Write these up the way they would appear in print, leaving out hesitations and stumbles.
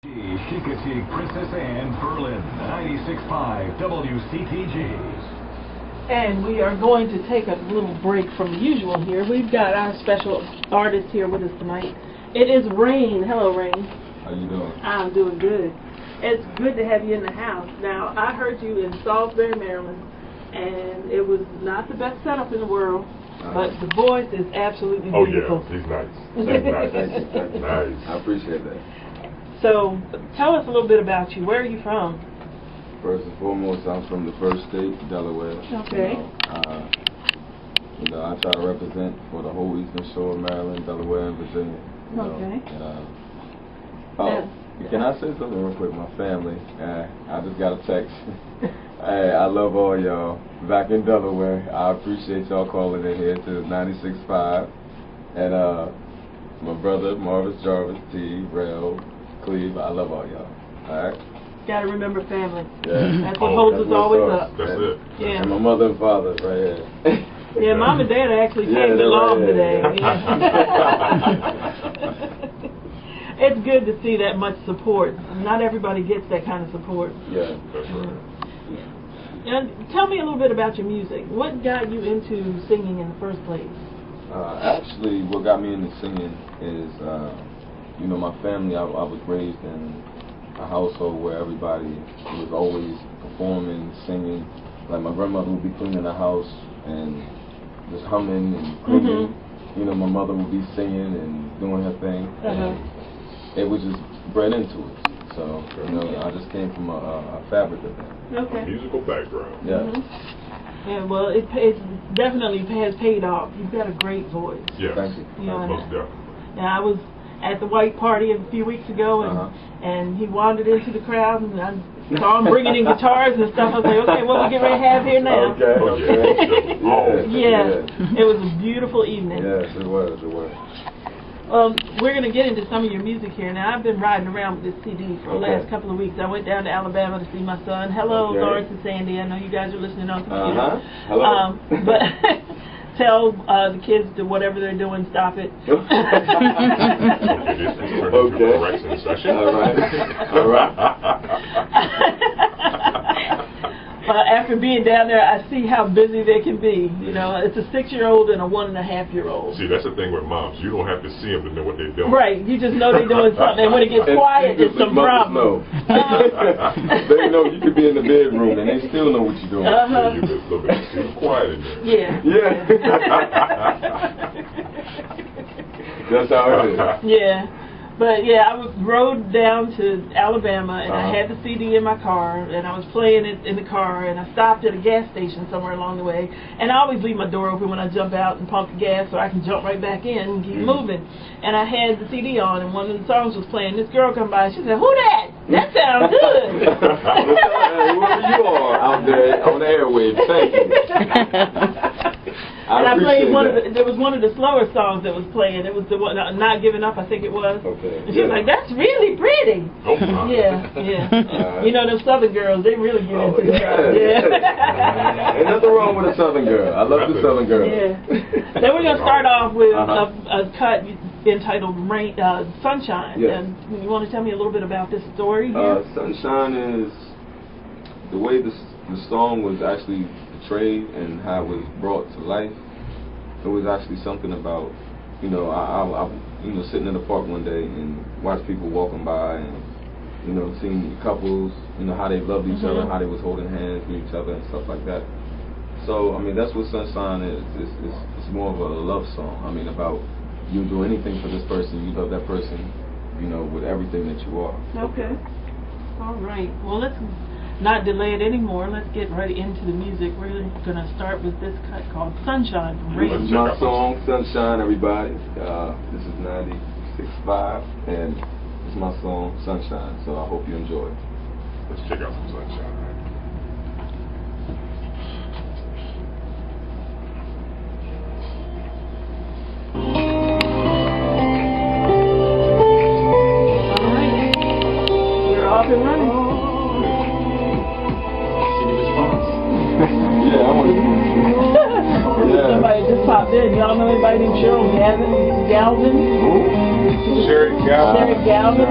Chicotee, Princess Anne, Berlin, 96.5 WCTG. And we are going to take a little break from the usual here. We've got our special artist here with us tonight. It is RAIN. Hello, RAIN. How you doing? I'm doing good. It's good to have you in the house. Now, I heard you in Salisbury, Maryland, and it was not the best setup in the world, but the voice is absolutely beautiful. Oh, yeah, he's nice. That's nice. Thank you. Nice. I appreciate that. So, tell us a little bit about you. Where are you from? First and foremost, I'm from the first state, Delaware. Okay. I try to represent for the whole Eastern Shore, Maryland, Delaware, and Virginia. Okay. Can I say something real quick? My family, I just got a text. Hey, I love all y'all back in Delaware. I appreciate y'all calling in here to 96.5. And my brother, Marvis, Jarvis, T, Rail, Cleve, I love all y'all. Alright? Gotta remember family. Yeah. That's what holds us always up. That's it. Yeah. And my mother and father right here. Yeah, Mom and Dad actually came along today. Yeah. It's good to see that much support. Not everybody gets that kind of support. Yeah. That's right. Yeah. And tell me a little bit about your music. What got you into singing in the first place? Actually, what got me into singing is, my family, I was raised in a household where everybody was always performing, singing. Like my grandmother would be cleaning the house and just humming and cleaning. My mother would be singing and doing her thing. And it was just bred into it. So, I just came from a fabric of that. Okay. Musical background. Yeah. Yeah, well, it definitely has paid off. You've got a great voice. Yes. Thank you. Most definitely. Yeah, I was at the white party a few weeks ago, and he wandered into the crowd, and I saw him bringing in guitars and stuff. I was like, okay, what we get ready to have here now? Okay. Yeah, it was a beautiful evening. Yes, it was. We're going to get into some of your music here. Now, I've been riding around with this CD for the last couple of weeks. I went down to Alabama to see my son. Hello, Lawrence and Sandy. I know you guys are listening on computer. Hello. But tell the kids to whatever they're doing, stop it. Okay. All right. After being down there, I see how busy they can be. It's a 6-year-old and a 1.5-year-old. See, that's the thing with moms. You don't have to see them to know what they're doing. Right. You just know they're doing something. And when it gets quiet, it's some problem. They know you could be in the bedroom and they still know what you're doing. You just look at it. It's quiet in there. Yeah. That's how it is. Yeah. But yeah, I rode down to Alabama, and I had the CD in my car, and I was playing it in the car, and I stopped at a gas station somewhere along the way, and I always leave my door open when I jump out and pump the gas so I can jump right back in and keep moving. And I had the CD on, and one of the songs was playing. This girl come by, and she said, "Who that? That sounds good." Whoever you are out there on the airwaves, thank you. And I played there was one of the slower songs that was playing. It was the one, Not Giving Up, I think it was. Okay. And she was like, "That's really pretty." Oh, my. Yeah. Them Southern girls, they really get into the crowd. Yeah. Ain't nothing wrong with a Southern girl. I love the Southern girl. Yeah. Then we're going to start off with a cut entitled Sunshine. Yes. And you want to tell me a little bit about this story here? Sunshine is the way the song was actually portrayed and how it was brought to life. It was actually something about, I sitting in the park one day and watched people walking by and, seeing couples, how they loved each other, how they was holding hands with each other and stuff like that. So, that's what Sunshine is. It's more of a love song. About you do anything for this person, you love that person, with everything that you are. Okay. All right. Well, let's not delay it anymore. Let's get right into the music. We're going to start with this cut called Sunshine from RAIN. This is my song, Sunshine, everybody. This is 96.5, and this is my song, Sunshine, so I hope you enjoy it. Let's check out some Sunshine. All right. We're off and running. Yeah, I want to. Somebody just popped in. Y'all know anybody named Cheryl Galvin? Who? Sherry Galvin. Sherry Galvin.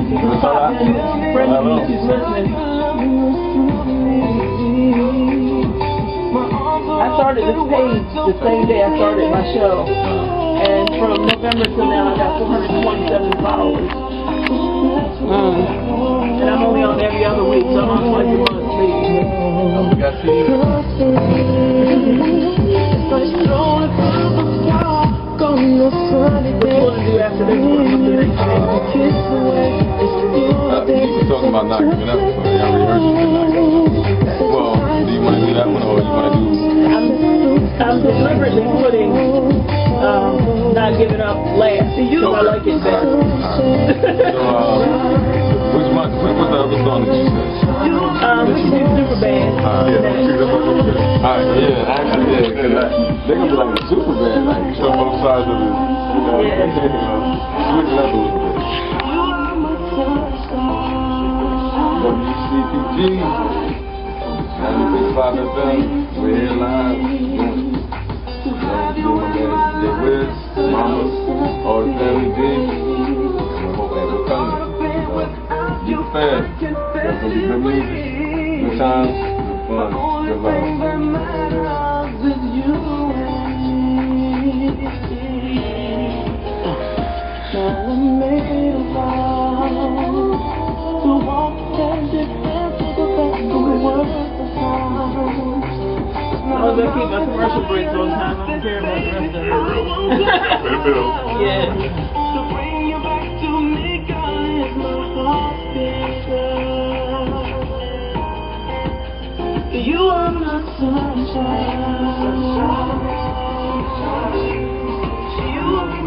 She's popping. Friend of me, she's listening. I started this page the same day I started my show. And from November to now, I got 427 followers. And I'm only on every other week, so I'm on twice a month, maybe. We got CDs. What you want to do after this one? People talking about not giving up, so y'all rehearsing for not giving up. Well, do you want to do that one, or you want to do... I'm deliberately putting not giving up last, because I like it better. So, which one, what's the other song that you said? We can do Super Band. Alright, yeah, actually, yeah, because they're going to be like a super band, like, show both sides of it, you know, switch it up a little bit. WCTG, 96.5 FM, we're here live, Wiz, Mamas, all the family D, and we hope that we're coming. You fan, there's going to be good music, good times, good fun, good love. I was going to keep my commercial breaks on time. I don't care about the rest of it. Yeah. You are my sunshine. You are my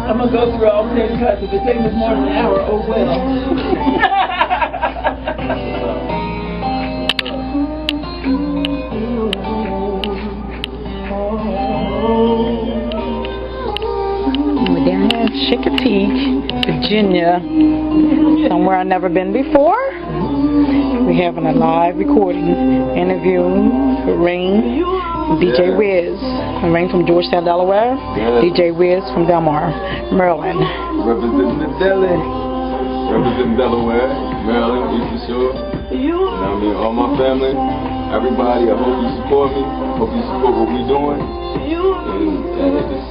I'm going to go through all 10 cuts. If it takes us more than an hour, oh well. We're down here in Chickateague, Virginia, somewhere I've never been before. We're having a live recording interview with RAIN, DJ Wiz. RAIN from Georgetown, Delaware. DJ Wiz from Delmar, Maryland. Representing the Delhi. Representing Delaware, Maryland, for sure. You know what I mean? All my family, everybody, I hope you support me. Hope you support what we're doing. And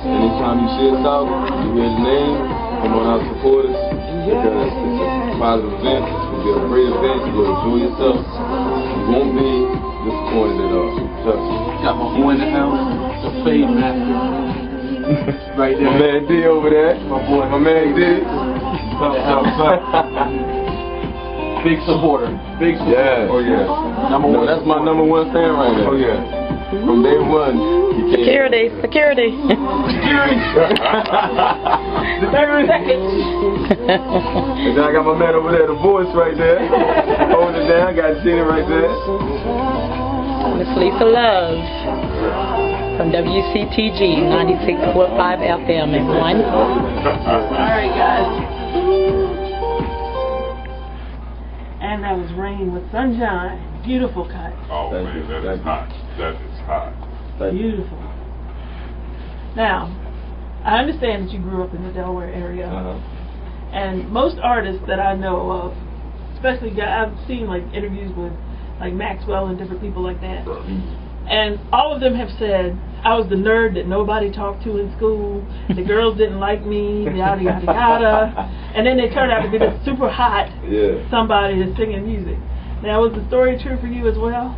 anytime you see us out, you hear the name, come on out, support us. Because it's a positive event. It's going to be a great event. You're going to enjoy yourself. You won't be disappointed at all. Trust me. Got my boy in the house, the Fade Master. Right there. My man D over there. My man D. Big supporter. Big supporter. Yeah. Oh yeah. Number one. That's my number one fan right there. Oh yeah. From day one. Security. 30 seconds. And then I got my man over there, the voice right there. Holding it down. Got Gina right there. Miss Lisa Love from WCTG 96.5 FM in one. Alright guys. And that was RAIN with Sunshine. Beautiful cut. Oh Thank man, you. that Thank is hot. That is hot. Beautiful. Now, I understand that you grew up in the Delaware area. And most artists that I know of, especially I've seen like interviews with like Maxwell and different people like that. And all of them have said, I was the nerd that nobody talked to in school, the girls didn't like me, yada yada yada. And then they turned out to be this super hot somebody that's singing music. Now, was the story true for you as well?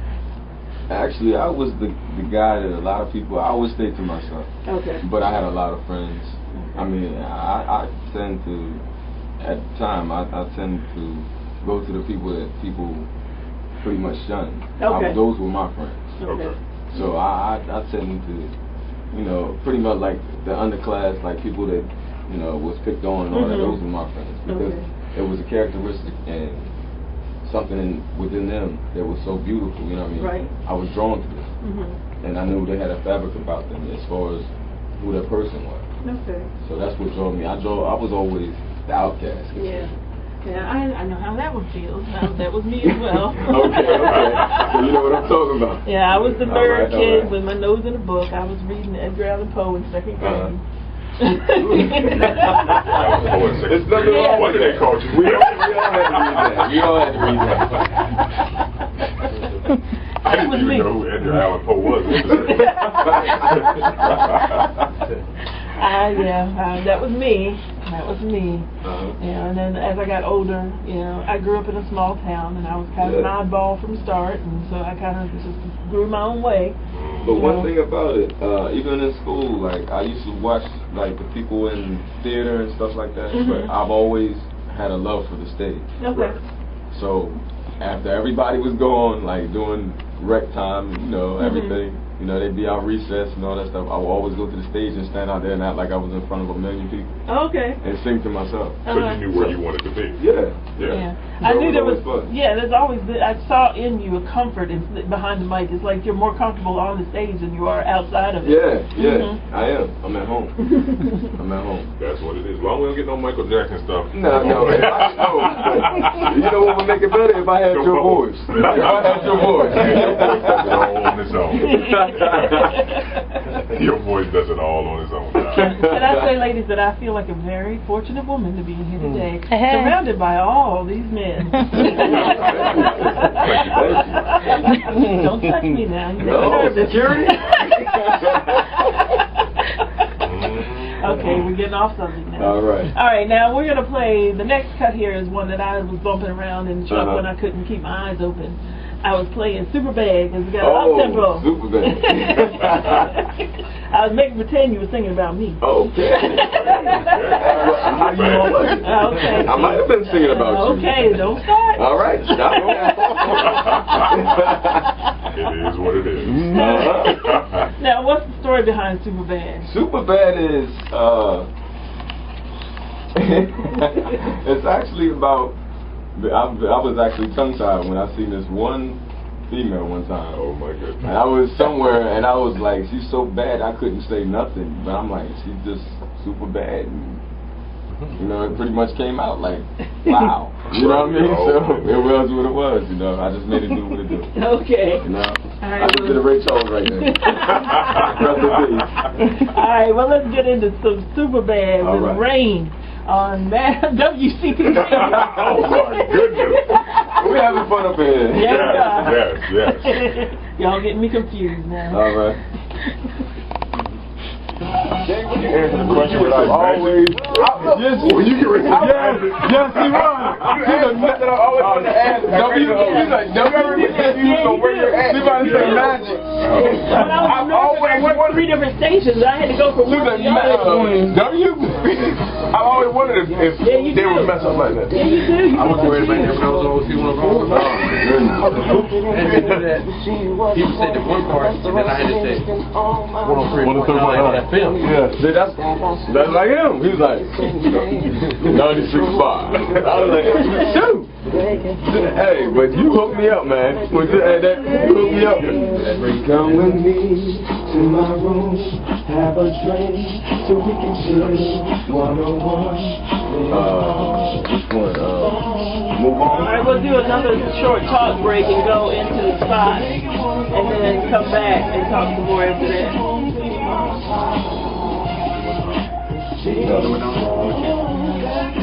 Actually, I was the guy that a lot of people, I always stayed to myself. Okay. But I had a lot of friends. I mean, I tend to, at the time, I tend to go to the people that people pretty much shunned. Okay. Those were my friends. Okay. So I tend to, you know, pretty much like the underclass, like people that, you know, was picked on and all that. Those were my friends because it was a characteristic and something within them that was so beautiful. You know what I mean? Right. I was drawn to this, and I knew they had a fabric about them as far as who that person was. Okay. So that's what drew me. I was always the outcast. Yeah. Yeah, I know how that one feels. That was me as well. Okay. So you know what I'm talking about. Yeah, I was the third kid right. with my nose in a book. I was reading Edgar Allan Poe in second grade. It's nothing wrong. What did they call you? We all had to read that. I didn't even know who Edgar Allan Poe was. That was me. That was me. And then as I got older, I grew up in a small town, and I was kind of an oddball from the start, and so I kind of just grew my own way. But one thing about it, even in school, like I used to watch like the people in theater and stuff like that, but I've always had a love for the stage. Okay. So after everybody was gone, like doing rec time, everything, they'd be out recess and all that stuff. I would always go to the stage and stand out there and act like I was in front of 1 million people. Okay. And sing to myself. So you knew where you wanted to be. Yeah. I knew there was fun. there's always I saw in you a comfort behind the mic. It's like you're more comfortable on the stage than you are outside of it. Yeah, I am. I'm at home. I'm at home. That's what it is. As long as we don't get no Michael Jackson stuff. No. You know what would make it better if I had your voice. If I had your voice. All on its own. Your voice does it all on its own. And I say, ladies, that I feel like a very fortunate woman to be here today, surrounded by all these men. Don't touch me now. You're security. Okay, we're getting off subject now. All right, now we're going to play, the next cut here is one that I was bumping around in the truck when I couldn't keep my eyes open. I was playing Super Bad because we got a up-tempo. Super Bad. I was making pretend you were singing about me. Okay. How do you know what? Okay. I might have been singing about you. Okay, don't start. All right, stop. It is what it is. Now, what's the story behind Super Bad? Super Bad is, it's actually about, I was actually tongue-tied when I seen this one female one time. Oh my goodness. And I was somewhere and I was like, she's so bad I couldn't say nothing. But I'm like, she's just super bad. And, it pretty much came out like, wow. You know what I mean? So it was what it was, I just made it do what it did. Okay. I just did a Ray Charles right there. Alright, well let's get into some Super Bad with RAIN on WCTG. Oh my goodness. We're having fun up here. Yes. Y'all getting me confused now. All right. When you answer the question without always. Yes, when you get ready to yes, he was. I always want to ask. He's like, don't ever get confused on where you're at. Somebody say magic. When I was 3 different stations, I had to go from one to the other. I've always wondered if they would mess up like that. Yeah, you do. I was worried about that when I was on C104. He would say the one part, and then I had to say 103.9 FM. Yeah, see, that's like him. He was like 96.5. I was like, shoot. Hey, but you hooked me up, man. You hooked me up. Come with me to my room, have a drink, so we can chill 101. Which one? Move on. Alright, we'll do another short talk break and go into the spot, and then come back and talk some more after that.